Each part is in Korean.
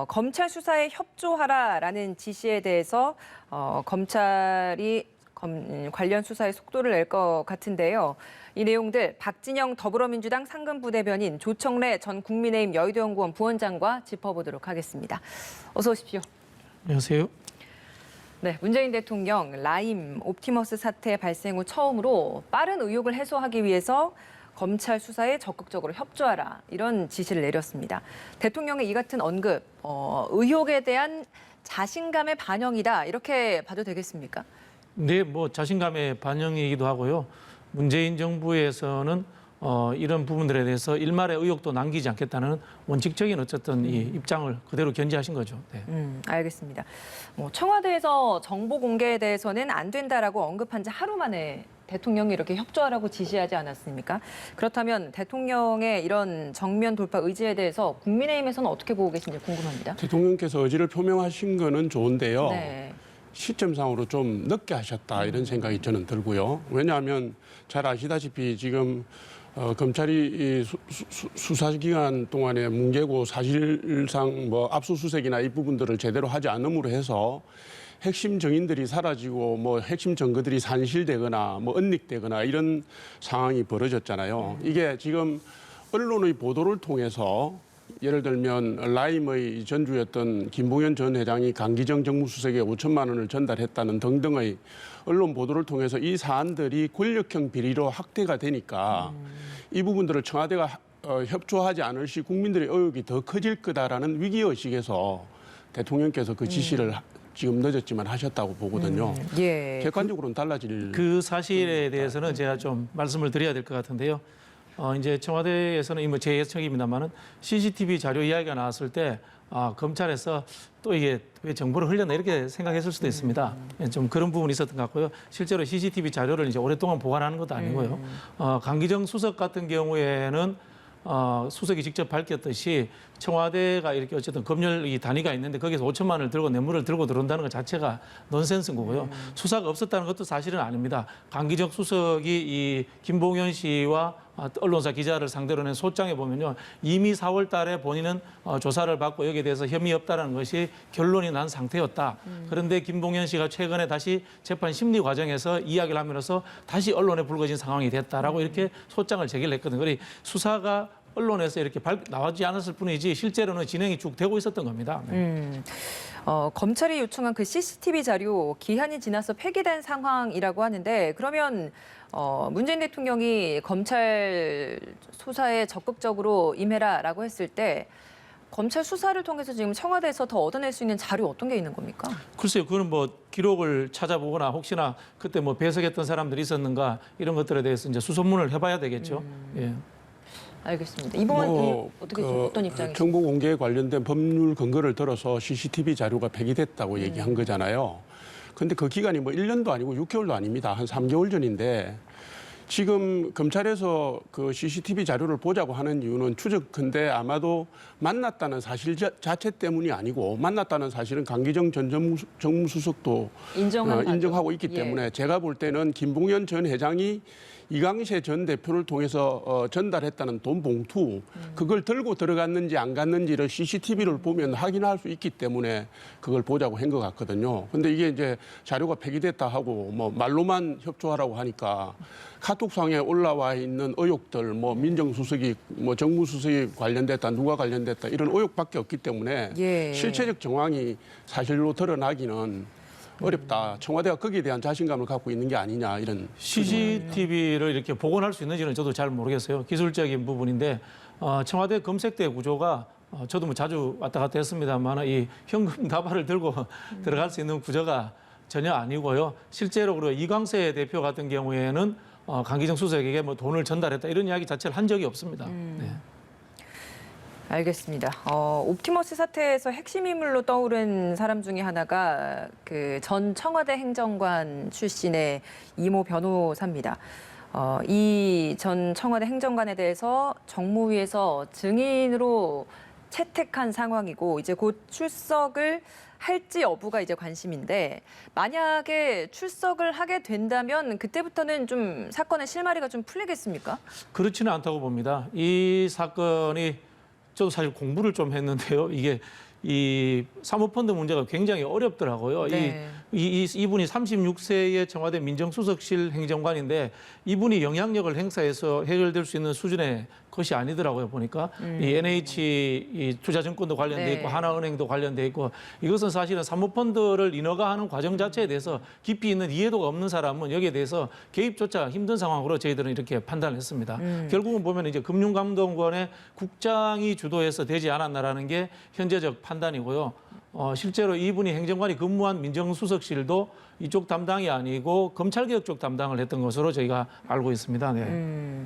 검찰 수사에 협조하라라는 지시에 대해서 검찰이 관련 수사에 속도를 낼 것 같은데요. 이 내용들 박진영 더불어민주당 상근부대변인, 조청래 전 국민의힘 여의도연구원 부원장과 짚어보도록 하겠습니다. 어서 오십시오. 안녕하세요. 네, 문재인 대통령 라임 옵티머스 사태 발생 후 처음으로 빠른 의혹을 해소하기 위해서 검찰 수사에 적극적으로 협조하라, 이런 지시를 내렸습니다. 대통령의 이 같은 언급, 의혹에 대한 자신감의 반영이다, 이렇게 봐도 되겠습니까? 네, 자신감의 반영이기도 하고요. 문재인 정부에서는 이런 부분들에 대해서 일말의 의혹도 남기지 않겠다는 원칙적인 어쨌든 이 입장을 그대로 견지하신 거죠. 네. 알겠습니다. 청와대에서 정보 공개에 대해서는 안 된다라고 언급한 지 하루 만에 대통령이 이렇게 협조하라고 지시하지 않았습니까? 그렇다면 대통령의 이런 정면 돌파 의지에 대해서 국민의힘에서는 어떻게 보고 계신지 궁금합니다. 대통령께서 의지를 표명하신 거는 좋은데요. 네. 시점상으로 좀 늦게 하셨다, 이런 생각이 저는 들고요. 왜냐하면 잘 아시다시피 지금 검찰이 수사기간 동안에 뭉개고 사실상 압수수색이나 이 부분들을 제대로 하지 않음으로 해서 핵심 증인들이 사라지고 핵심 증거들이 산실되거나 은닉되거나 이런 상황이 벌어졌잖아요. 이게 지금 언론의 보도를 통해서 예를 들면 라임의 전주였던 김봉현 전 회장이 강기정 정무수석에 5천만 원을 전달했다는 등등의 언론 보도를 통해서 이 사안들이 권력형 비리로 확대가 되니까 이 부분들을 청와대가 협조하지 않을 시 국민들의 의혹이 더 커질 거다라는 위기의식에서 대통령께서 그 지시를 지금 늦었지만 하셨다고 보거든요. 예. 객관적으로는 달라질 그 사실에 대해서는 제가 좀 말씀을 드려야 될 것 같은데요. 이제 청와대에서는 제 예측입니다만은 CCTV 자료 이야기가 나왔을 때 검찰에서 또 이게 왜 정보를 흘렸나 이렇게 생각했을 수도 있습니다. 좀 그런 부분이 있었던 것 같고요. 실제로 CCTV 자료를 이제 오랫동안 보관하는 것도 아니고요. 강기정 수석 같은 경우에는 수석이 직접 밝혔듯이 청와대가 이렇게 어쨌든 검열 단위가 있는데 거기서 5천만 원을 들고 뇌물을 들고 들어온다는 것 자체가 넌센스인 거고요. 수사가 없었다는 것도 사실은 아닙니다. 강기정 수석이 이 김봉현 씨와 언론사 기자를 상대로 낸 소장에 보면요, 이미 4월 달에 본인은 조사를 받고 여기에 대해서 혐의 없다는 것이 결론이 난 상태였다. 그런데 김봉현 씨가 최근에 다시 재판 심리 과정에서 이야기를 함으로써 다시 언론에 불거진 상황이 됐다라고 이렇게 소장을 제기를 했거든요. 그래서 수사가 언론에서 이렇게 나오지 않았을 뿐이지 실제로는 진행이 쭉 되고 있었던 겁니다. 네. 검찰이 요청한 그 CCTV 자료 기한이 지나서 폐기된 상황이라고 하는데, 그러면 문재인 대통령이 검찰 수사에 적극적으로 임해라라고 했을 때 검찰 수사를 통해서 지금 청와대에서 더 얻어낼 수 있는 자료 어떤 게 있는 겁니까? 글쎄요, 그거는 기록을 찾아보거나 혹시나 그때 배석했던 사람들이 있었는가 이런 것들에 대해서 이제 수소문을 해봐야 되겠죠. 예. 알겠습니다. 이번 어떻게 어떤 입장이세요? 정보 공개에 관련된 법률 근거를 들어서 CCTV 자료가 폐기됐다고 얘기한 거잖아요. 그런데 그 기간이 1년도 아니고 6개월도 아닙니다. 한 3개월 전인데 지금 검찰에서 그 CCTV 자료를 보자고 하는 이유는 추측컨대 아마도 만났다는 사실 자체 때문이 아니고, 만났다는 사실은 강기정 전 정무수석도 인정하고 있기 때문에 제가 볼 때는 김봉현 전 회장이 이강세 전 대표를 통해서 전달했다는 돈 봉투, 그걸 들고 들어갔는지 안 갔는지를 CCTV를 보면 확인할 수 있기 때문에 그걸 보자고 한 것 같거든요. 근데 이게 이제 자료가 폐기됐다 하고 말로만 협조하라고 하니까 카톡상에 올라와 있는 의혹들, 민정수석이 정무수석이 관련됐다, 누가 관련됐다 이런 의혹밖에 없기 때문에 실체적 정황이 사실로 드러나기는 어렵다. 청와대가 거기에 대한 자신감을 갖고 있는 게 아니냐, 이런. CCTV를 이렇게 복원할 수 있는지는 저도 잘 모르겠어요. 기술적인 부분인데 청와대 검색대 구조가 저도 자주 왔다 갔다 했습니다만 이 현금 다발을 들고 들어갈 수 있는 구조가 전혀 아니고요. 실제로 그리고 이광세 대표 같은 경우에는 강기정 수석에게 돈을 전달했다 이런 이야기 자체를 한 적이 없습니다. 네. 알겠습니다. 옵티머스 사태에서 핵심 인물로 떠오른 사람 중에 하나가 그 전 청와대 행정관 출신의 이모 변호사입니다. 이 전 청와대 행정관에 대해서 정무위에서 증인으로 채택한 상황이고, 이제 곧 출석을 할지 여부가 이제 관심인데, 만약에 출석을 하게 된다면 그때부터는 좀 사건의 실마리가 좀 풀리겠습니까? 그렇지는 않다고 봅니다. 이 사건이 저도 사실 공부를 좀 했는데요. 이게 이 사모펀드 문제가 굉장히 어렵더라고요. 네. 이분이 36세의 청와대 민정수석실 행정관인데 이분이 영향력을 행사해서 해결될 수 있는 수준의 것이 아니더라고요. 보니까 이 NH 이 투자증권도 관련돼 네. 있고 하나은행도 관련돼 있고 이것은 사실은 사모펀드를 인허가하는 과정 자체에 대해서 깊이 있는 이해도가 없는 사람은 여기에 대해서 개입조차 힘든 상황으로 저희들은 이렇게 판단했습니다. 결국은 보면 이제 금융감독원의 국장이 주도해서 되지 않았나라는 게 현재적 판단이고요. 실제로 이분이 행정관이 근무한 민정수석실도 이쪽 담당이 아니고 검찰개혁 쪽 담당을 했던 것으로 저희가 알고 있습니다. 네.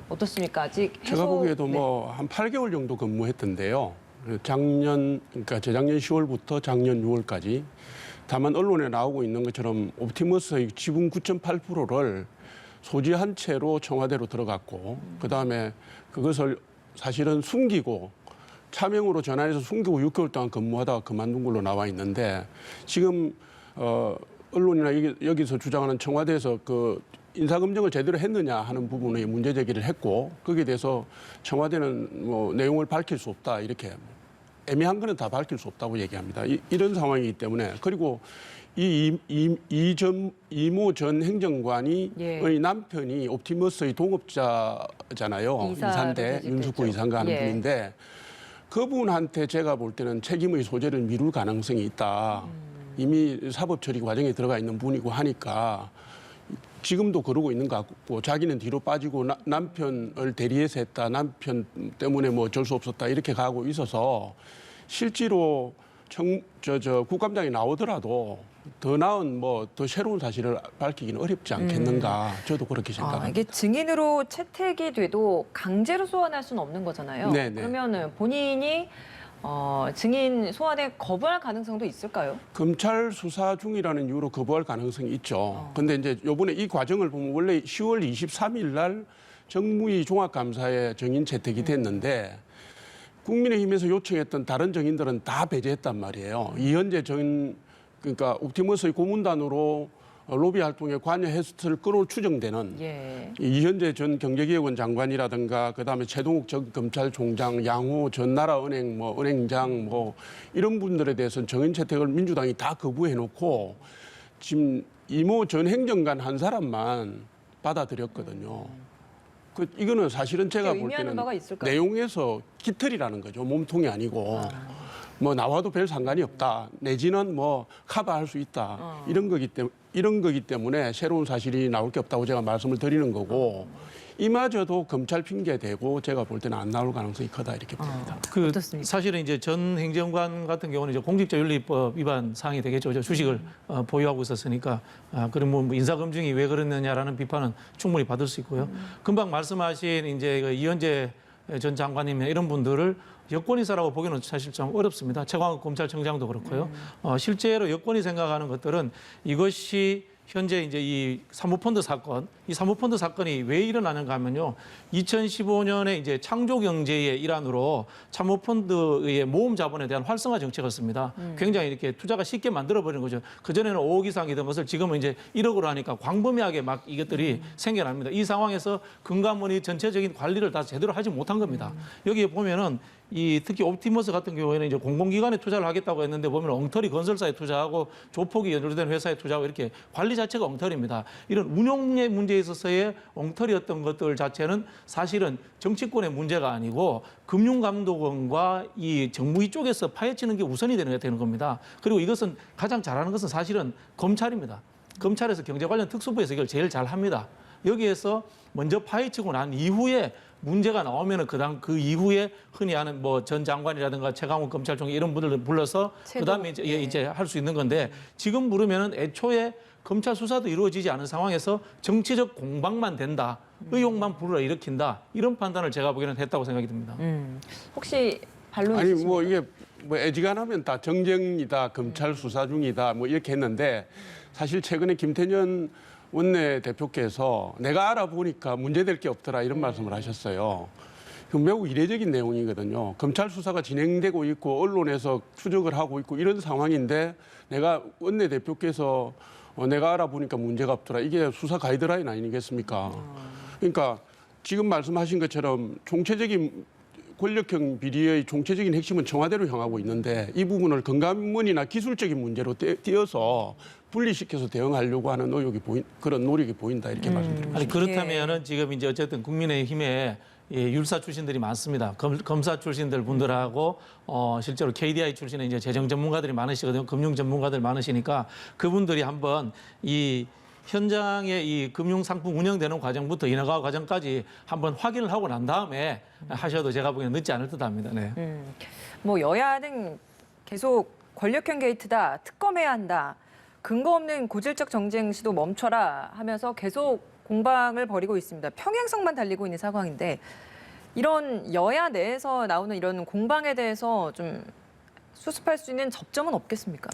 어떻습니까? 아직 해소... 제가 보기에도 네. 뭐 한 8개월 정도 근무했던데요. 그러니까 재작년 10월부터 작년 6월까지. 다만 언론에 나오고 있는 것처럼 옵티머스의 지분 9.8%를 소지한 채로 청와대로 들어갔고 그다음에 그것을 사실은 숨기고 차명으로 전환해서 숨기고 6개월 동안 근무하다가 그만둔 걸로 나와 있는데 지금 언론이나 여기서 주장하는 청와대에서 그 인사검증을 제대로 했느냐 하는 부분의 문제 제기를 했고 거기에 대해서 청와대는 뭐 내용을 밝힐 수 없다 이렇게 애매한 거는 다 밝힐 수 없다고 얘기합니다. 이런 상황이기 때문에 그리고 이모 전 행정관이 예. 의 남편이 옵티머스의 동업자잖아요. 이사인데 윤숙호 이사인가 하는 분인데 그분한테 제가 볼 때는 책임의 소재를 미룰 가능성이 있다. 이미 사법 처리 과정에 들어가 있는 분이고 하니까 지금도 그러고 있는 것 같고 자기는 뒤로 빠지고 남편을 대리해서 했다. 남편 때문에 뭐 어쩔 수 없었다. 이렇게 가고 있어서 실제로 국감장이 나오더라도 더 나은 뭐 더 새로운 사실을 밝히기는 어렵지 않겠는가. 저도 그렇게 생각합니다. 이게 증인으로 채택이 돼도 강제로 소환할 수는 없는 거잖아요. 네네. 그러면은 본인이 증인 소환에 거부할 가능성도 있을까요? 검찰 수사 중이라는 이유로 거부할 가능성이 있죠. 근데 이제 요번에 이 과정을 보면 원래 10월 23일 날 정무위 종합감사에 증인 채택이 됐는데 국민의힘에서 요청했던 다른 증인들은 다 배제했단 말이에요. 이현재 증인 그러니까 옵티머스의 고문단으로 로비 활동에 관여했을 거로 추정되는 예. 이현재 전 경제기획원 장관이라든가 그다음에 최동욱 전 검찰총장, 양호 전 나라은행 뭐 은행장 뭐 이런 분들에 대해서는 정인 채택을 민주당이 다 거부해놓고 지금 이모 전 행정관 한 사람만 받아들였거든요. 이거는 사실은 제가 볼 의미하는 때는 바가 있을까요? 내용에서 깃털이라는 거죠. 몸통이 아니고. 뭐 나와도 별 상관이 없다. 내지는 뭐 커버할 수 있다. 이런 거기 때문에 새로운 사실이 나올 게 없다고 제가 말씀을 드리는 거고 이마저도 검찰 핑계 대고 제가 볼 때는 안 나올 가능성이 크다 이렇게 봅니다. 어떻습니까? 사실은 이제 전 행정관 같은 경우는 이제 공직자윤리법 위반 사항이 되겠죠. 주식을 보유하고 있었으니까 그럼 뭐 인사검증이 왜 그랬느냐라는 비판은 충분히 받을 수 있고요. 금방 말씀하신 이제 그 이현재 전 장관님이나 이런 분들을 여권이사라고 보기는 사실 좀 어렵습니다. 최광욱 검찰청장도 그렇고요. 실제로 여권이 생각하는 것들은 이것이 현재 이제 이 사모펀드 사건, 이 사모펀드 사건이 왜 일어나는가 하면요. 2015년에 이제 창조경제의 일환으로 사모펀드의 모험 자본에 대한 활성화 정책을 씁니다. 굉장히 이렇게 투자가 쉽게 만들어버리는 거죠. 그전에는 5억 이상이던 것을 지금은 이제 1억으로 하니까 광범위하게 막 이것들이 생겨납니다. 이 상황에서 금감원이 전체적인 관리를 다 제대로 하지 못한 겁니다. 여기에 보면은 특히 옵티머스 같은 경우에는 이제 공공기관에 투자를 하겠다고 했는데 보면 엉터리 건설사에 투자하고 조폭이 연루된 회사에 투자하고 이렇게 관리 자체가 엉터리입니다. 이런 운용의 문제에 있어서의 엉터리였던 것들 자체는 사실은 정치권의 문제가 아니고 금융감독원과 이 정무위 쪽에서 파헤치는 게 우선이 되는 겁니다. 그리고 이것은 가장 잘하는 것은 사실은 검찰입니다. 검찰에서 경제 관련 특수부에서 이걸 제일 잘합니다. 여기에서 먼저 파헤치고 난 이후에 문제가 나오면은 그 이후에 흔히 하는 뭐 전 장관이라든가 최강욱 검찰총장 이런 분들을 불러서 그다음에 이제 할 수 있는 건데 지금 부르면은 애초에 검찰 수사도 이루어지지 않은 상황에서 정치적 공방만 된다. 의혹만 불러 일으킨다. 이런 판단을 제가 보기에는 했다고 생각이 듭니다. 혹시 반론 아니 있으십니까? 뭐 이게 뭐 애지간하면 다 정쟁이다, 검찰 수사 중이다 뭐 이렇게 했는데 사실 최근에 김태년 원내대표께서 내가 알아보니까 문제될 게 없더라 이런 말씀을 하셨어요. 매우 이례적인 내용이거든요. 검찰 수사가 진행되고 있고 언론에서 추적을 하고 있고 이런 상황인데 내가 원내대표께서 내가 알아보니까 문제가 없더라. 이게 수사 가이드라인 아니겠습니까? 그러니까 지금 말씀하신 것처럼 총체적인 권력형 비리의 총체적인 핵심은 청와대로 향하고 있는데 이 부분을 건강문이나 기술적인 문제로 띄어서 분리시켜서 대응하려고 하는 그런 노력이 보인다 이렇게 말씀드립니다. 아니 그렇다면은 지금 이제 어쨌든 국민의힘에 율사 출신들이 많습니다. 검사 출신들 분들하고 실제로 KDI 출신의 이제 재정 전문가들이 많으시거든요. 금융 전문가들 많으시니까 그분들이 한번 이 현장의 이 금융 상품 운영되는 과정부터 인허가 과정까지 한번 확인을 하고 난 다음에 하셔도 제가 보기에는 늦지 않을 듯합니다. 네. 뭐 여야는 계속 권력형 게이트다, 특검해야 한다, 근거 없는 고질적 정쟁 시도 멈춰라 하면서 계속 공방을 벌이고 있습니다. 평행선만 달리고 있는 상황인데 이런 여야 내에서 나오는 이런 공방에 대해서 좀 수습할 수 있는 접점은 없겠습니까?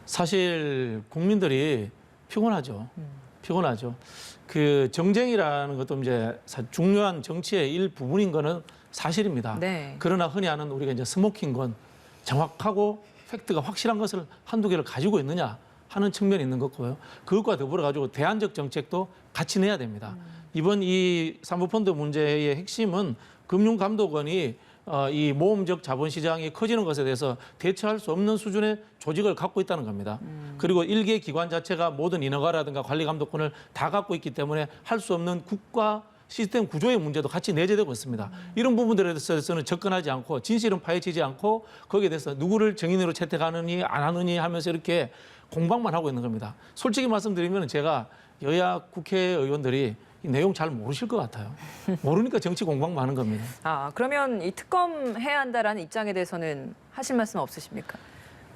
사실 국민들이 피곤하죠. 피곤하죠. 그 정쟁이라는 것도 이제 중요한 정치의 일부분인 거는 사실입니다. 네. 그러나 흔히 하는 우리가 이제 스모킹건 정확하고 팩트가 확실한 것을 한두 개를 가지고 있느냐 하는 측면이 있는 거고요. 그것과 더불어 가지고 대안적 정책도 같이 내야 됩니다. 이번 이 사모펀드 문제의 핵심은 금융감독원이 이 모험적 자본시장이 커지는 것에 대해서 대처할 수 없는 수준의 조직을 갖고 있다는 겁니다. 그리고 일개 기관 자체가 모든 인허가라든가 관리감독권을 다 갖고 있기 때문에 할 수 없는 국가 시스템 구조의 문제도 같이 내재되고 있습니다. 이런 부분들에 대해서는 접근하지 않고 진실은 파헤치지 않고 거기에 대해서 누구를 정인으로 채택하느니 안 하느니 하면서 이렇게 공방만 하고 있는 겁니다. 솔직히 말씀드리면 제가 여야 국회의원들이 이 내용 잘 모르실 것 같아요. 모르니까 정치 공방만 하는 겁니다. 그러면 이 특검해야 한다라는 입장에 대해서는 하실 말씀 없으십니까?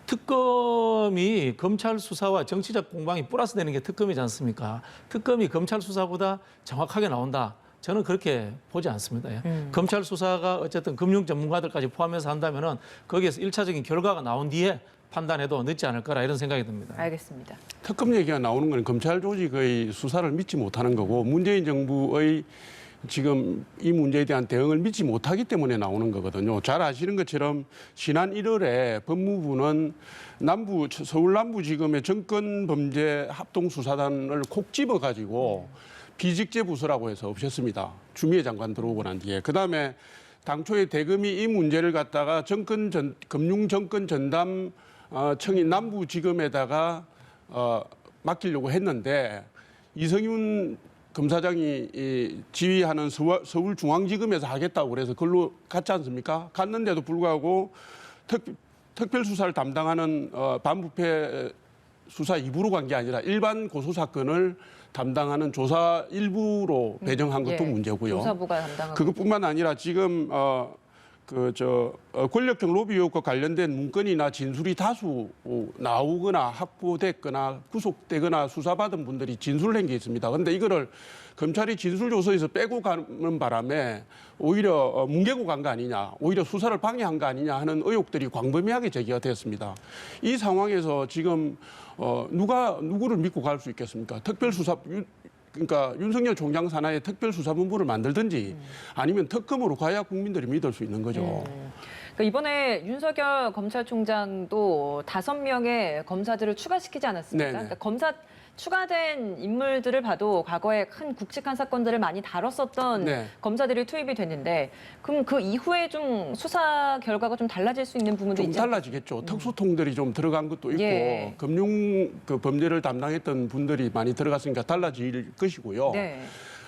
특검이 검찰 수사와 정치적 공방이 플러스 되는 게 특검이지 않습니까? 특검이 검찰 수사보다 정확하게 나온다. 저는 그렇게 보지 않습니다. 검찰 수사가 어쨌든 금융 전문가들까지 포함해서 한다면은 거기에서 1차적인 결과가 나온 뒤에 판단해도 늦지 않을 거라 이런 생각이 듭니다. 알겠습니다. 특검 얘기가 나오는 건 검찰 조직의 수사를 믿지 못하는 거고 문재인 정부의 지금 이 문제에 대한 대응을 믿지 못하기 때문에 나오는 거거든요. 잘 아시는 것처럼 지난 1월에 법무부는 서울 남부지검의 정권범죄 합동수사단을 콕 집어가지고 비직제 부서라고 해서 없앴습니다. 추미애 장관 들어오고 난 뒤에. 그다음에 당초에 대검이 이 문제를 갖다가 금융정권 전담청인 남부지검에다가 맡기려고 했는데 이성윤 검사장이 지휘하는 서울중앙지검에서 하겠다고 그래서 그걸로 갔지 않습니까? 갔는데도 불구하고 특별수사를 담당하는 반부패 수사 2부로 간 게 아니라 일반 고소사건을 담당하는 조사 1부로 배정한 것도 문제고요. 조사부가 담당하고. 그것뿐만 아니라 지금 권력형 로비 의혹과 관련된 문건이나 진술이 다수 나오거나 확보됐거나 구속되거나 수사받은 분들이 진술을 한 게 있습니다. 그런데 이거를 검찰이 진술조서에서 빼고 가는 바람에 오히려 뭉개고 간 거 아니냐, 오히려 수사를 방해한 거 아니냐 하는 의혹들이 광범위하게 제기가 됐습니다. 이 상황에서 지금 누구를 믿고 갈 수 있겠습니까? 그러니까 윤석열 총장 산하에 특별수사본부를 만들든지 아니면 특검으로 가야 국민들이 믿을 수 있는 거죠. 그러니까 이번에 윤석열 검찰총장도 5명의 검사들을 추가시키지 않았습니까? 네네. 그러니까 검사 추가된 인물들을 봐도 과거에 큰 굵직한 사건들을 많이 다뤘었던 네. 검사들이 투입이 됐는데 그럼 그 이후에 좀 수사 결과가 좀 달라질 수 있는 부분도 좀 있지 않습니까? 달라지겠죠. 특수통들이 좀 들어간 것도 있고 예. 금융 범죄를 담당했던 분들이 많이 들어갔으니까 달라질 것이고요. 네.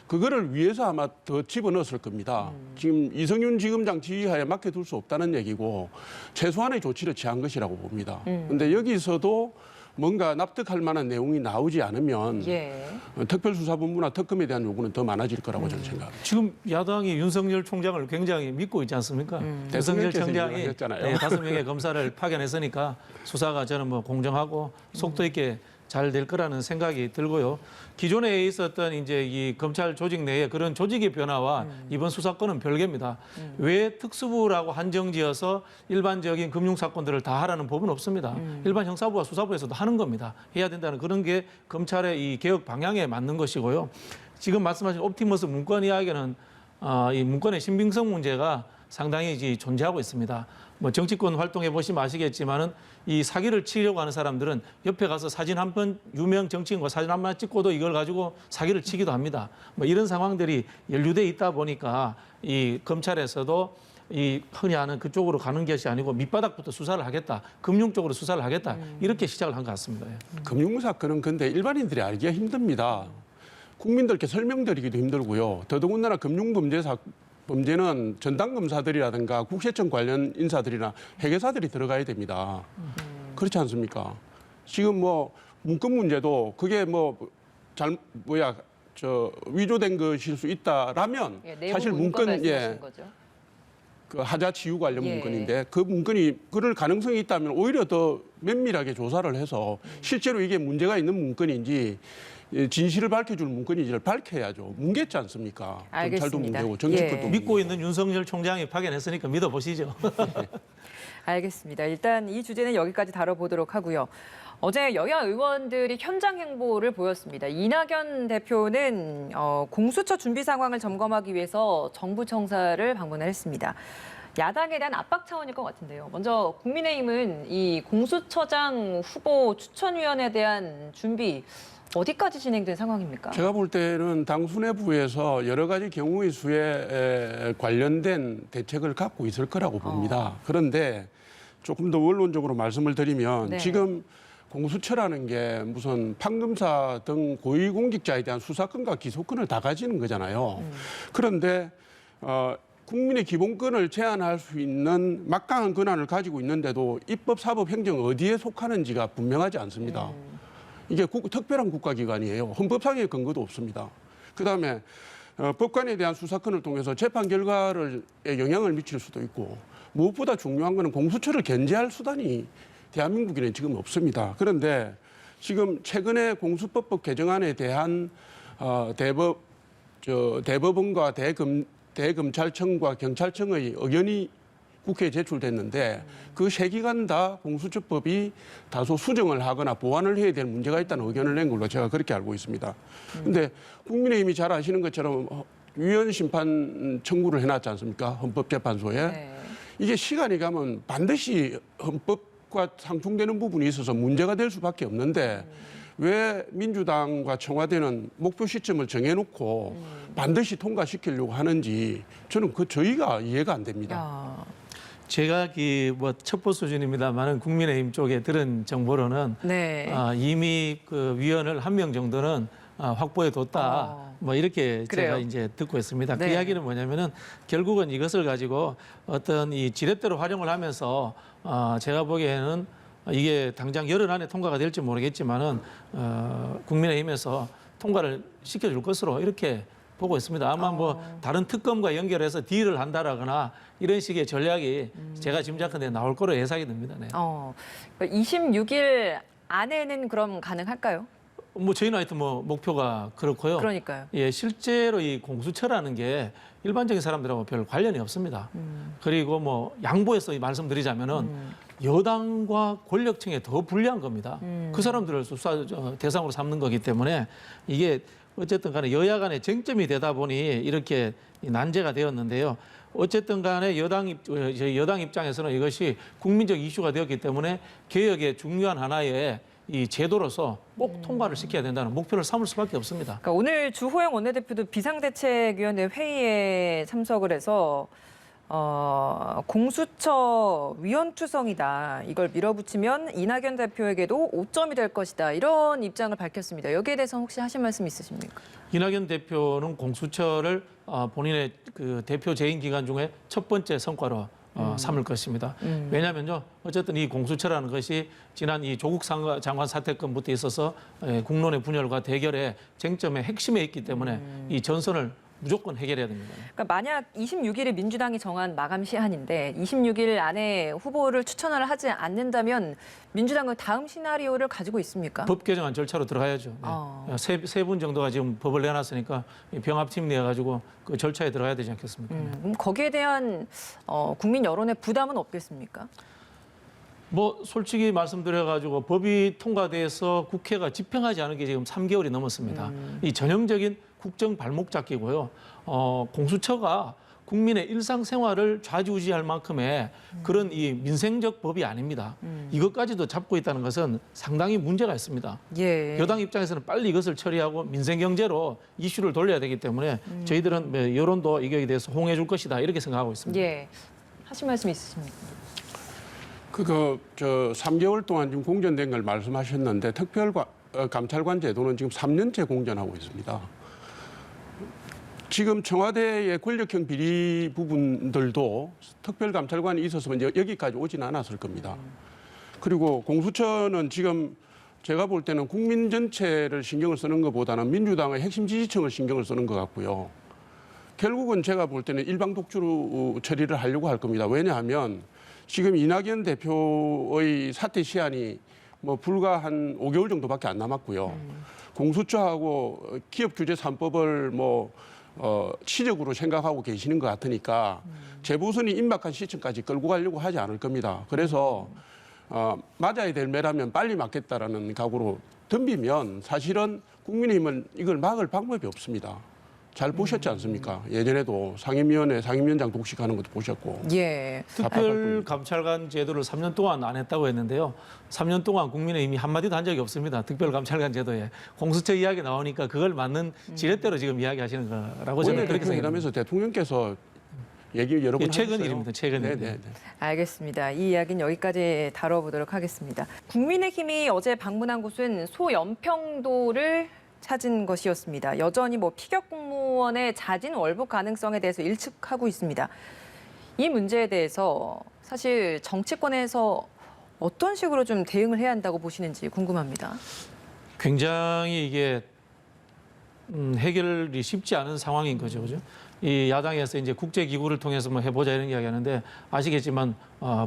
그거를 위해서 아마 더 집어넣었을 겁니다. 지금 이성윤 지검장 지휘하에 맡겨둘 수 없다는 얘기고 최소한의 조치를 취한 것이라고 봅니다. 그런데 여기서도 뭔가 납득할 만한 내용이 나오지 않으면 특별수사본부나 특검에 대한 요구는 더 많아질 거라고 저는 생각합니다. 지금 야당이 윤석열 총장을 굉장히 믿고 있지 않습니까? 윤석열 총장이 5명의 검사를 파견했으니까 수사가 저는 뭐 공정하고 속도 있게 잘 될 거라는 생각이 들고요. 기존에 있었던 이제 이 검찰 조직 내에 그런 조직의 변화와 이번 수사건은 별개입니다. 왜 특수부라고 한정지어서 일반적인 금융 사건들을 다 하라는 법은 없습니다. 일반 형사부와 수사부에서도 하는 겁니다. 해야 된다는 그런 게 검찰의 이 개혁 방향에 맞는 것이고요. 지금 말씀하신 옵티머스 문건 이야기는 이 문건의 신빙성 문제가 상당히 이제 존재하고 있습니다. 뭐 정치권 활동해 보시면 아시겠지만은 이 사기를 치려고 하는 사람들은 옆에 가서 사진 한 편 유명 정치인과 사진 한 번 찍고도 이걸 가지고 사기를 치기도 합니다. 뭐 이런 상황들이 연루돼 있다 보니까 이 검찰에서도 이 흔히 하는 그쪽으로 가는 것이 아니고 밑바닥부터 수사를 하겠다, 금융 쪽으로 수사를 하겠다 이렇게 시작을 한 것 같습니다. 예. 금융 사건은 근데 일반인들이 알기가 힘듭니다. 국민들께 설명드리기도 힘들고요. 더더군다나 범죄는 전담검사들이라든가 국세청 관련 인사들이나 회계사들이 들어가야 됩니다. 그렇지 않습니까? 지금 뭐 문건 문제도 그게 위조된 것일 수 있다라면 예, 내부 사실 문건 문건 말씀하신 거죠. 그 하자 치유 관련 예. 문건인데 그 문건이 그럴 가능성이 있다면 오히려 더 면밀하게 조사를 해서 실제로 이게 문제가 있는 문건인지 진실을 밝혀줄 문건인지를 밝혀야죠. 뭉갰지 않습니까? 경찰도 알겠습니다. 뭉개고 정치권도 예. 뭉개고. 믿고 있는 윤석열 총장이 파견했으니까 믿어보시죠. 알겠습니다. 일단 이 주제는 여기까지 다뤄보도록 하고요. 어제 여야 의원들이 현장 행보를 보였습니다. 이낙연 대표는 공수처 준비 상황을 점검하기 위해서 정부 청사를 방문을 했습니다. 야당에 대한 압박 차원일 것 같은데요. 먼저 국민의힘은 이 공수처장 후보 추천위원회에 대한 준비 어디까지 진행된 상황입니까? 제가 볼 때는 당 수뇌부에서 여러 가지 경우의 수에 관련된 대책을 갖고 있을 거라고 봅니다. 그런데 조금 더 원론적으로 말씀을 드리면 네. 지금 공수처라는 게 무슨 판검사 등 고위공직자에 대한 수사권과 기소권을 다 가지는 거잖아요. 그런데 국민의 기본권을 제한할 수 있는 막강한 권한을 가지고 있는데도 입법, 사법, 행정 어디에 속하는지가 분명하지 않습니다. 이게 특별한 국가기관이에요. 헌법상의 근거도 없습니다. 그다음에 법관에 대한 수사권을 통해서 재판 결과에 영향을 미칠 수도 있고 무엇보다 중요한 거는 공수처를 견제할 수단이 대한민국에는 지금 없습니다. 그런데 지금 최근에 공수법법 개정안에 대한 대법원과 대검찰청과 경찰청의 의견이 국회에 제출됐는데 그 세 기관 다 공수처법이 다소 수정을 하거나 보완을 해야 될 문제가 있다는 의견을 낸 걸로 제가 그렇게 알고 있습니다. 그런데 국민의힘이 잘 아시는 것처럼 위헌 심판 청구를 해놨지 않습니까? 헌법재판소에. 네. 이게 시간이 가면 반드시 헌법과 상충되는 부분이 있어서 문제가 될 수밖에 없는데 왜 민주당과 청와대는 목표 시점을 정해놓고 반드시 통과시키려고 하는지 저는 저희가 이해가 안 됩니다. 야. 제가 첩보 수준입니다만은 국민의힘 쪽에 들은 정보로는 네. 이미 그 위원을 한 명 정도는 확보해뒀다. 이렇게 그래요? 제가 이제 듣고 있습니다. 네. 그 이야기는 뭐냐면은 결국은 이것을 가지고 어떤 이 지렛대로 활용을 하면서 제가 보기에는 이게 당장 열흘 안에 통과가 될지 모르겠지만은 국민의힘에서 통과를 시켜줄 것으로 이렇게 보고 있습니다. 아마 다른 특검과 연결해서 딜을 한다라거나 이런 식의 전략이 제가 짐작하는데 나올 거로 예상이 됩니다. 네. 26일 안에는 그럼 가능할까요? 저희는 하여튼 목표가 그렇고요. 그러니까요. 예, 실제로 이 공수처라는 게 일반적인 사람들하고 별 관련이 없습니다. 그리고 양보해서 말씀드리자면은 여당과 권력층에 더 불리한 겁니다. 그 사람들을 수사 대상으로 삼는 거기 때문에 이게 어쨌든 간에 여야 간의 쟁점이 되다 보니 이렇게 난제가 되었는데요. 어쨌든 간에 여당 입장에서는 이것이 국민적 이슈가 되었기 때문에 개혁의 중요한 하나의 이 제도로서 꼭 통과를 시켜야 된다는 목표를 삼을 수밖에 없습니다. 그러니까 오늘 주호영 원내대표도 비상대책위원회 회의에 참석을 해서 공수처 위헌투성이다. 이걸 밀어붙이면 이낙연 대표에게도 오점이 될 것이다. 이런 입장을 밝혔습니다. 여기에 대해서 혹시 하신 말씀 있으십니까? 이낙연 대표는 공수처를 본인의 그 대표 재임 기간 중에 첫 번째 성과로 삼을 것입니다. 왜냐하면요, 어쨌든 이 공수처라는 것이 지난 이 조국 장관 사태건부터 있어서 국론의 분열과 대결의 쟁점의 핵심에 있기 때문에 이 전선을 무조건 해결해야 됩니다. 그러니까 만약 26일에 민주당이 정한 마감 시한인데 26일 안에 후보를 추천을 하지 않는다면 민주당은 다음 시나리오를 가지고 있습니까? 법 개정안 절차로 들어가야죠. 네. 세 분 정도가 지금 법을 내놨으니까 병합팀 내가지고 그 절차에 들어가야 되지 않겠습니까? 그럼 거기에 대한 국민 여론의 부담은 없겠습니까? 솔직히 말씀드려가지고 법이 통과돼서 국회가 집행하지 않은 게 지금 3개월이 넘었습니다. 이 전형적인 국정 발목 잡기고요. 공수처가 국민의 일상생활을 좌지우지할 만큼의 그런 이 민생적 법이 아닙니다. 이것까지도 잡고 있다는 것은 상당히 문제가 있습니다. 예. 여당 입장에서는 빨리 이것을 처리하고 민생경제로 이슈를 돌려야 되기 때문에 저희들은 여론도 이거에 대해서 호응해 줄 것이다 이렇게 생각하고 있습니다. 예. 하실 말씀 있으십니까? 저 3개월 동안 지금 공전된 걸 말씀하셨는데 감찰관 제도는 지금 3년째 공전하고 있습니다. 지금 청와대의 권력형 비리 부분들도 특별감찰관이 있었으면 여기까지 오진 않았을 겁니다. 그리고 공수처는 지금 제가 볼 때는 국민 전체를 신경을 쓰는 것보다는 민주당의 핵심 지지층을 신경을 쓰는 것 같고요. 결국은 제가 볼 때는 일방독주 처리를 하려고 할 겁니다. 왜냐하면 지금 이낙연 대표의 사퇴 시한이 뭐 불과 한 5개월 정도밖에 안 남았고요. 공수처하고 기업규제 3법을 치적으로 생각하고 계시는 것 같으니까 재보선이 임박한 시점까지 끌고 가려고 하지 않을 겁니다. 그래서 맞아야 될 매라면 빨리 맞겠다라는 각오로 덤비면 사실은 국민의힘은 이걸 막을 방법이 없습니다. 잘 보셨지 않습니까? 예전에도 상임위원장 독식하는 것도 보셨고. 예. 특별감찰관 제도를 3년 동안 안 했다고 했는데요. 3년 동안 국민의힘이 한마디도 한 적이 없습니다. 특별감찰관 제도에. 공수처 이야기 나오니까 그걸 맞는 지렛대로 지금 이야기하시는 거라고 저는 그렇게 생각합니다. 회담에서 대통령께서 얘기 여러 번 하셨어요. 최근 일입니다. 최근 일. 네. 알겠습니다. 이 이야기는 여기까지 다뤄보도록 하겠습니다. 국민의힘이 어제 방문한 곳은 소연평도를 찾은 것이었습니다. 여전히 피격 공무원의 자진 월북 가능성에 대해서 일축하고 있습니다. 이 문제에 대해서 사실 정치권에서 어떤 식으로 좀 대응을 해야 한다고 보시는지 궁금합니다. 굉장히 이게 해결이 쉽지 않은 상황인 거죠, 그죠? 이 야당에서 이제 국제기구를 통해서 해보자 이런 이야기하는데 아시겠지만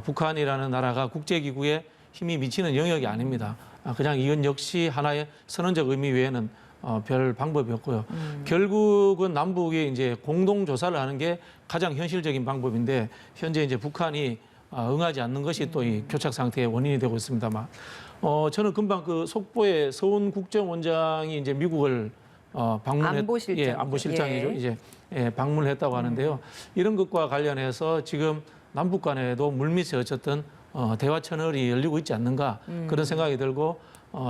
북한이라는 나라가 국제기구에 힘이 미치는 영역이 아닙니다. 그냥 이건 역시 하나의 선언적 의미 외에는 별 방법이 없고요. 결국은 남북이 이제 공동 조사를 하는 게 가장 현실적인 방법인데 현재 이제 북한이 응하지 않는 것이 또 이 교착 상태의 원인이 되고 있습니다만 저는 금방 그 속보에 서훈 국정원장이 이제 미국을 안보실장이죠. 이제 방문을 했다고 하는데요. 이런 것과 관련해서 지금 남북 간에도 물밑에 어쨌든 대화 채널이 열리고 있지 않는가 그런 생각이 들고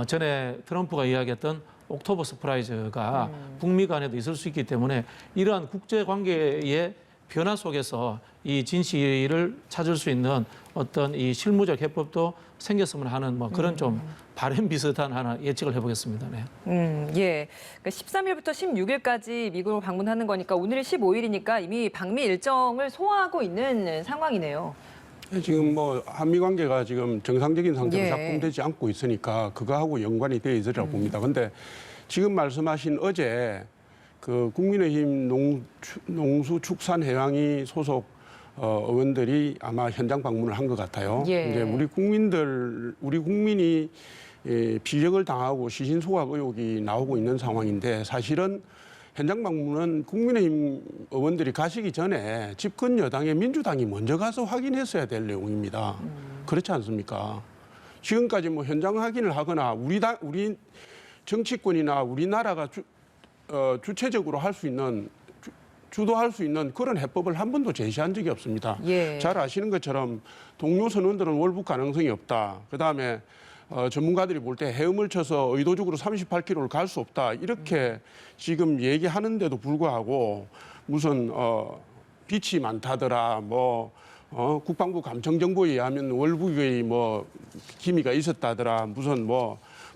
전에 트럼프가 이야기했던 옥토버 서프라이즈가 북미 간에도 있을 수 있기 때문에 이러한 국제 관계의 변화 속에서 이 진실을 찾을 수 있는 어떤 이 실무적 해법도 생겼으면 하는 그런 좀 바람 비슷한 하나 예측을 해보겠습니다. 네. 예. 그러니까 13일부터 16일까지 미국을 방문하는 거니까 오늘이 15일이니까 이미 방미 일정을 소화하고 있는 상황이네요. 지금 한미 관계가 지금 정상적인 상태로 예. 작동되지 않고 있으니까 그거하고 연관이 되어 있으리라고 봅니다. 그런데 지금 말씀하신 어제 그 국민의힘 농수축산해양위 소속 의원들이 아마 현장 방문을 한 것 같아요. 예. 이제 우리 국민이 피력을 당하고 시신소각 의혹이 나오고 있는 상황인데 사실은 현장 방문은 국민의힘 의원들이 가시기 전에 집권 여당의 민주당이 먼저 가서 확인했어야 될 내용입니다. 그렇지 않습니까? 지금까지 현장 확인을 하거나 우리 정치권이나 우리나라가 주체적으로 할 수 있는 주도할 수 있는 그런 해법을 한 번도 제시한 적이 없습니다. 예. 잘 아시는 것처럼 동료 선원들은 월북 가능성이 없다. 그다음에 전문가들이 볼 때 헤엄을 쳐서 의도적으로 38km를 갈 수 없다. 이렇게 지금 얘기하는데도 불구하고 무슨 빛이 많다더라. 국방부 감청정보에 의하면 월북의 기미가 있었다더라. 무슨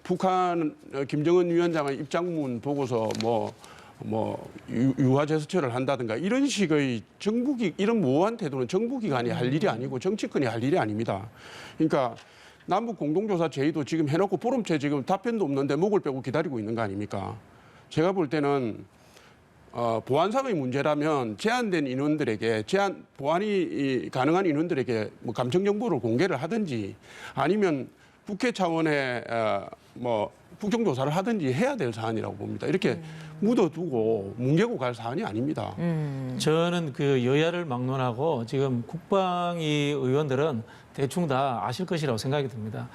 북한 김정은 위원장의 입장문 보고서 유화 제스처를 한다든가 이런 식의 이런 모호한 태도는 정부기관이 할 일이 아니고 정치권이 할 일이 아닙니다. 그러니까 남북 공동조사 제의도 지금 해놓고 보름째 지금 답변도 없는데 목을 빼고 기다리고 있는 거 아닙니까? 제가 볼 때는 보안상의 문제라면 제한된 인원들에게 보안이 가능한 인원들에게 감청 정보를 공개를 하든지 아니면 국회 차원의 국정조사를 하든지 해야 될 사안이라고 봅니다. 이렇게 묻어두고 뭉개고 갈 사안이 아닙니다. 저는 그 여야를 막론하고 지금 국방위 의원들은 대충 다 아실 것이라고 생각이 듭니다.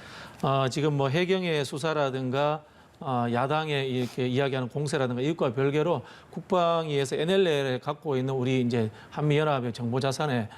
지금 해경의 수사라든가 야당의 이렇게 이야기하는 공세라든가 이것과 별개로 국방위에서 NLL에 갖고 있는 우리 이제 한미연합의 정보자산의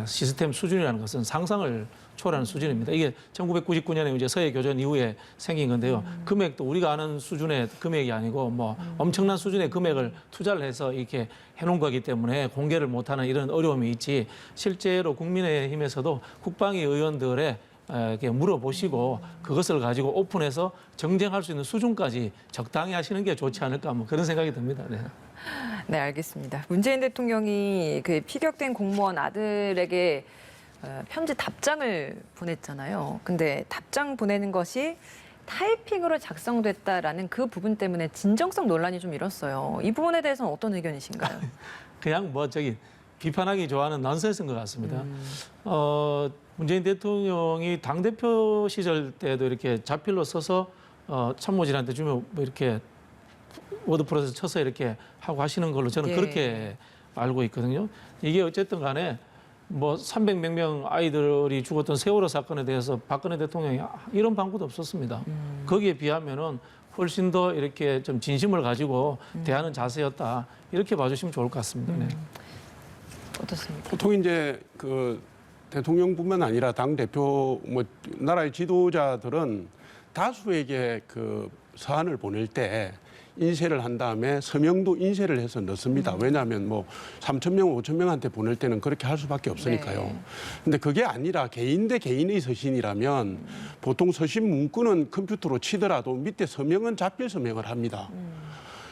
시스템 수준이라는 것은 상상을 초월하는 수준입니다. 이게 1999년에 이제 서해 교전 이후에 생긴 건데요. 금액도 우리가 아는 수준의 금액이 아니고 뭐 엄청난 수준의 금액을 투자를 해서 이렇게 해놓은 거기 때문에 공개를 못하는 이런 어려움이 있지. 실제로 국민의힘에서도 국방위 의원들의 이렇게 물어보시고 그것을 가지고 오픈해서 정쟁할 수 있는 수준까지 적당히 하시는 게 좋지 않을까 뭐 그런 생각이 듭니다. 네. 네, 알겠습니다. 문재인 대통령이 그 피격된 공무원 아들에게 편지 답장을 보냈잖아요. 근데 답장 보내는 것이 타이핑으로 작성됐다라는 그 부분 때문에 진정성 논란이 좀 일었어요. 이 부분에 대해서는 어떤 의견이신가요? 그냥 뭐 비판하기 좋아하는 넌센스인 것 같습니다. 문재인 대통령이 당대표 시절 때도 이렇게 자필로 써서 참모진한테 주면 뭐 이렇게 워드프레스 쳐서 이렇게 하고 하시는 걸로 저는 예. 그렇게 알고 있거든요. 이게 어쨌든 간에 뭐 300몇 명 아이들이 죽었던 세월호 사건에 대해서 박근혜 대통령이 이런 방구도 없었습니다. 거기에 비하면은 훨씬 더 이렇게 좀 진심을 가지고 대하는 자세였다. 이렇게 봐주시면 좋을 것 같습니다. 네. 어떻습니까? 보통 이제 그 대통령뿐만 아니라 당 대표 뭐 나라의 지도자들은 다수에게 그 서한을 보낼 때 인쇄를 한 다음에 서명도 인쇄를 해서 넣습니다. 왜냐하면 뭐 3,000명, 5,000명한테 보낼 때는 그렇게 할 수밖에 없으니까요. 네. 근데 그게 아니라 개인 대 개인의 서신이라면 보통 서신 문구는 컴퓨터로 치더라도 밑에 서명은 자필 서명을 합니다.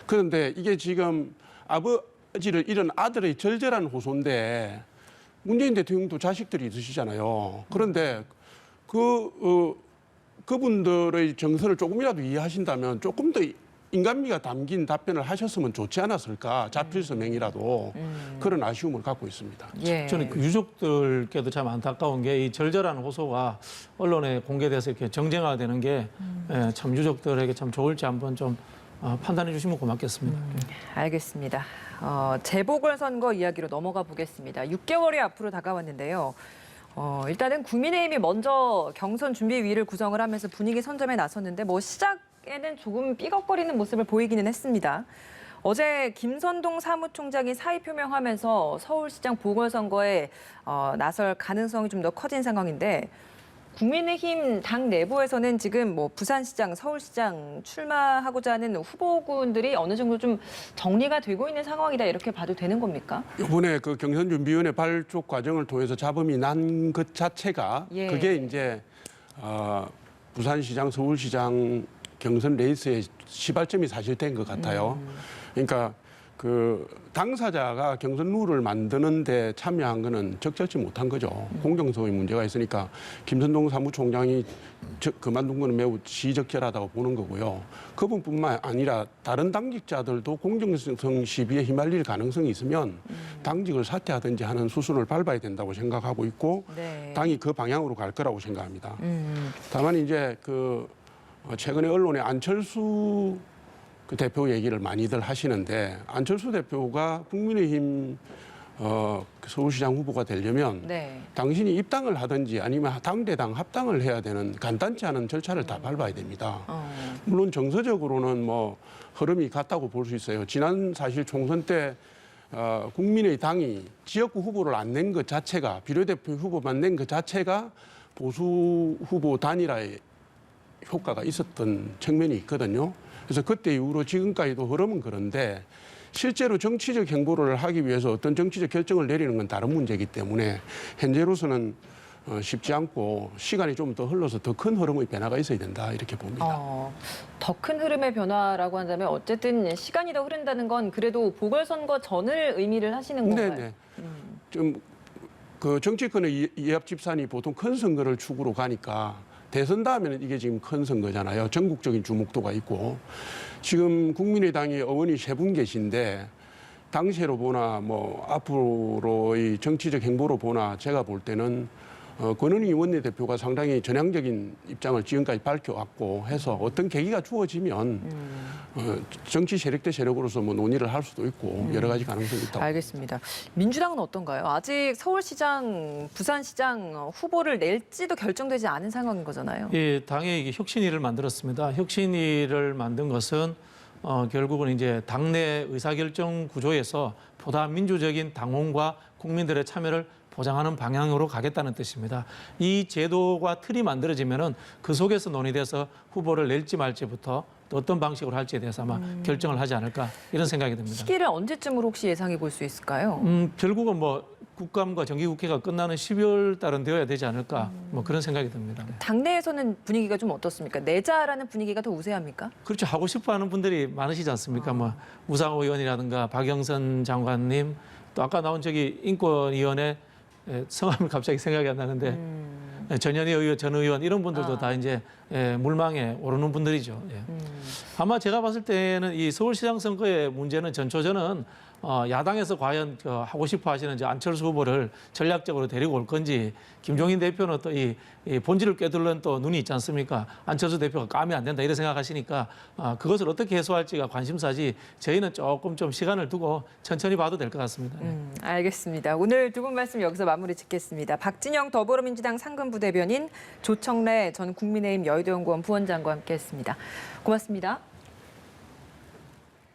그런데 이게 지금 아버지를 잃은 아들의 절절한 호소인데 문재인 대통령도 자식들이 있으시잖아요. 그런데 그분들의 정서를 조금이라도 이해하신다면 조금 더 인간미가 담긴 답변을 하셨으면 좋지 않았을까. 자필 서명이라도 그런 아쉬움을 갖고 있습니다. 예. 저는 그 유족들께도 참 안타까운 게 이 절절한 호소가 언론에 공개돼서 이렇게 정쟁화되는 게 참 유족들에게 참 좋을지 한번 좀 판단해 주시면 고맙겠습니다. 알겠습니다. 재보궐선거 이야기로 넘어가 보겠습니다. 6개월이 앞으로 다가왔는데요. 일단은 국민의힘이 먼저 경선 준비위를 구성을 하면서 분위기 선점에 나섰는데 뭐 시작에는 조금 삐걱거리는 모습을 보이기는 했습니다. 어제 김선동 사무총장이 사의 표명하면서 서울시장 보궐선거에 나설 가능성이 좀 더 커진 상황인데 국민의힘 당 내부에서는 지금 뭐 부산시장, 서울시장 출마하고자 하는 후보군들이 어느 정도 좀 정리가 되고 있는 상황이다 이렇게 봐도 되는 겁니까? 이번에 그 경선준비위원회 발족 과정을 통해서 잡음이 난 것 자체가 예. 그게 이제 부산시장, 서울시장 경선 레이스의 시발점이 사실 된 것 같아요. 그러니까 그 당사자가 경선 룰을 만드는데 참여한 거는 적절치 못한 거죠. 공정성의 문제가 있으니까 김선동 사무총장이 그만둔 거는 매우 시적절하다고 보는 거고요. 그분뿐만 아니라 다른 당직자들도 공정성 시비에 휘말릴 가능성이 있으면 당직을 사퇴하든지 하는 수순을 밟아야 된다고 생각하고 있고 네. 당이 그 방향으로 갈 거라고 생각합니다. 다만 이제 최근에 언론에 안철수 그 대표 얘기를 많이들 하시는데 안철수 대표가 국민의힘 서울시장 후보가 되려면 네. 당신이 입당을 하든지 아니면 당대당 합당을 해야 되는 간단치 않은 절차를 다 밟아야 됩니다. 물론 정서적으로는 뭐 흐름이 같다고 볼 수 있어요. 지난 사실 총선 때 국민의 당이 지역구 후보를 안 낸 것 자체가 비례대표 후보만 낸 것 자체가 보수 후보 단일화에 효과가 있었던 측면이 있거든요. 그래서 그때 이후로 지금까지도 흐름은 그런데 실제로 정치적 행보를 하기 위해서 어떤 정치적 결정을 내리는 건 다른 문제이기 때문에 현재로서는 쉽지 않고 시간이 좀 더 흘러서 더 큰 흐름의 변화가 있어야 된다 이렇게 봅니다. 더 큰 흐름의 변화라고 한다면 어쨌든 시간이 더 흐른다는 건 그래도 보궐선거 전을 의미를 하시는 건가요? 네네. 좀 그 정치권의 이합 집산이 보통 큰 선거를 축으로 가니까 대선 다음에는 이게 지금 큰 선거잖아요. 전국적인 주목도가 있고 지금 국민의당의 어원이 세 분 계신데 당시로 보나 뭐 앞으로의 정치적 행보로 보나 제가 볼 때는 권은희 원내대표가 상당히 전향적인 입장을 지금까지 밝혀왔고 해서 어떤 계기가 주어지면 정치 세력 대 세력으로서 뭐 논의를 할 수도 있고 여러 가지 가능성이 있다고. 알겠습니다. 민주당은 어떤가요? 아직 서울시장, 부산시장 후보를 낼지도 결정되지 않은 상황인 거잖아요. 예, 당의 이게 혁신위를 만들었습니다. 혁신위를 만든 것은 결국은 이제 당내 의사결정 구조에서 보다 민주적인 당원과 국민들의 참여를 보장하는 방향으로 가겠다는 뜻입니다. 이 제도가 틀이 만들어지면은 그 속에서 논의돼서 후보를 낼지 말지부터 또 어떤 방식으로 할지에 대해서 아마 결정을 하지 않을까 이런 생각이 듭니다. 시기를 언제쯤으로 혹시 예상해 볼 수 있을까요? 결국은 뭐 국감과 정기국회가 끝나는 12월 달은 되어야 되지 않을까 뭐 그런 생각이 듭니다. 네. 당내에서는 분위기가 좀 어떻습니까? 내자라는 분위기가 더 우세합니까? 그렇죠. 하고 싶어하는 분들이 많으시지 않습니까? 뭐 우상호 의원이라든가 박영선 장관님 또 아까 나온 저기 인권위원회 성함이 갑자기 생각이 안 나는데 전현희 의원, 전 의원 이런 분들도 다 이제 물망에 오르는 분들이죠. 예. 아마 제가 봤을 때는 이 서울시장 선거의 문제는 전초전은 야당에서 과연 하고 싶어 하시는 이제 안철수 후보를 전략적으로 데리고 올 건지 김종인 대표는 또 이 본질을 꿰뚫는 또 눈이 있지 않습니까? 안철수 대표가 까면 안 된다 이런 생각하시니까 그것을 어떻게 해소할지가 관심사지 저희는 조금 좀 시간을 두고 천천히 봐도 될 것 같습니다. 알겠습니다. 오늘 두 분 말씀 여기서 마무리 짓겠습니다. 박진영 더불어민주당 상근부 대변인, 조청래 전 국민의힘 여의도연구원 부원장과 함께했습니다. 고맙습니다.